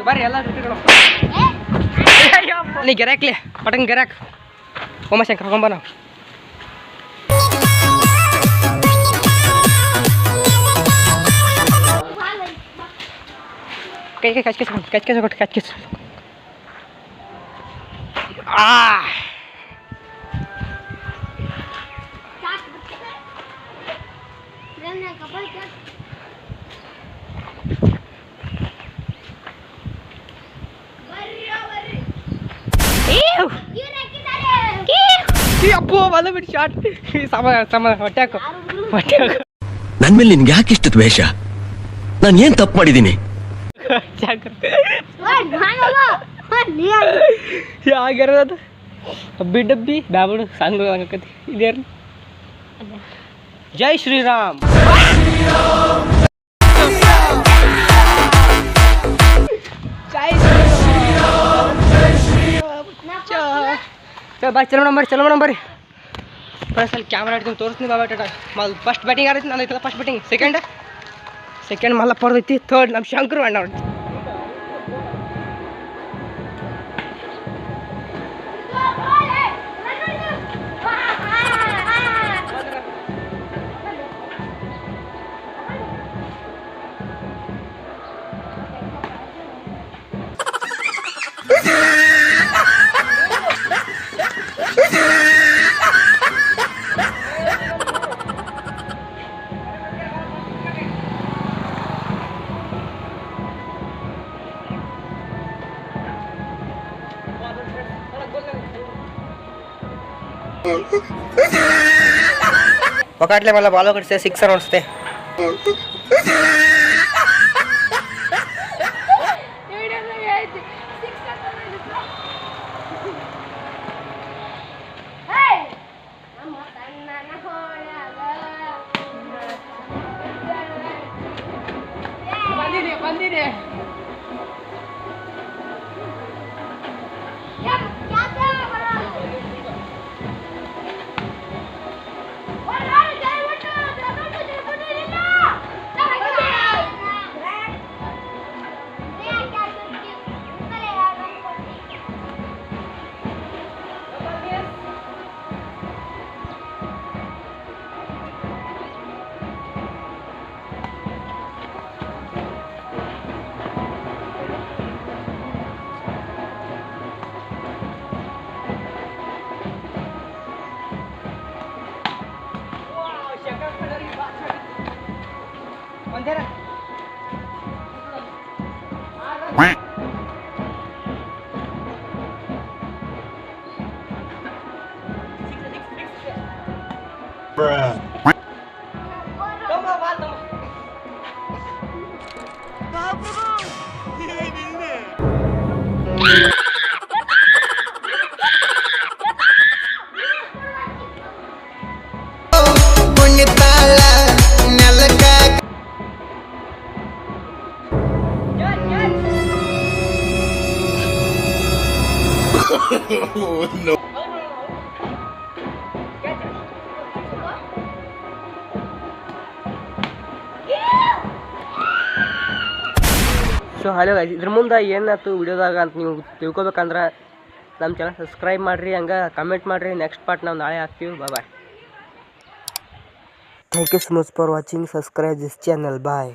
ಬರ್ರಿ ಎಲ್ಲ ನೀ ಗೆರಾಕ್ಲಿ ಪಟಂಗ್ ಗೆರಾಕ್ ಉಮಾಶಂಕರ್ ಹೋಗೊಂಬ ನಾವು ಕೈ ಕಚ್ಕೆಸ ಕೊಟ್ಟು ಕಚ್ಕೆಸ ಅಪ್ಪೋ ಬಂದ ಬಿಟ್ಟು ಶಾರ್ಟ್ ಸಮ ಹೊಟ್ಟೆ ಹಾಕು ನನ್ ಮೇಲೆ ನಿನ್ಗೆ ಯಾಕೆ ಇಷ್ಟ ದ್ವೇಷ? ನಾನು ಏನ್ ತಪ್ಪು ಮಾಡಿದ್ದೀನಿ? ಯಾಗ್ಯಾರದ ಡಬ್ಬಿ ಡಬ್ಬಿ ಬ್ಯಾಬಿಡು ಸಾಂಗ್ ಆಗಕತಿ ಇದ್ಯಾರ ಜೈ ಶ್ರೀರಾಮ್ ಜೈ ಬಾಯ್ ಚಲೋ ನಂಬರಿ ಫಸ್ಟ್ ಕ್ಯಾಮ್ರಾ ಇಡ್ತೀನಿ ತೋರಿಸ್ತೀನಿ ಬಾಬಾ ಟಾಟಾ ಫಸ್ಟ್ ಬ್ಯಾಟಿಂಗ್ ಆಡೈತಿ ನಾನು ಐತಲ್ಲ ಫಸ್ಟ್ ಬ್ಯಾಟಿಂಗ್ ಸೆಕೆಂಡ್ ಮಲ್ಲಪ್ಪ ಹೊಡೆದೈತಿ ಥರ್ಡ್ ನಮ್ಮ ಶಂಕರು ಅಣ್ಣ ಹೊಡೆದು पकाटले मला बॉल कडे सिक्सर वरसते ಬಂದಿದೆ Oh no. So hello guys, ಇದ್ರ ಮುಂದೆ ಏನಾಯ್ತು ವಿಡಿಯೋದಾಗ ಅಂತ ನೀವು ತಿಳ್ಕೊಬೇಕಂದ್ರೆ ನಮ್ಮ ಚಾನಲ್ ಸಬ್ಸ್ಕ್ರೈಬ್ ಮಾಡಿರಿ, ಹಂಗೆ ಕಮೆಂಟ್ ಮಾಡಿರಿ. ನೆಕ್ಸ್ಟ್ ಪಾರ್ಟ್ ನಾವು ನಾಳೆ ಹಾಕ್ತೀವಿ. Bye. Thank you so much for watching. Subscribe this channel. Bye.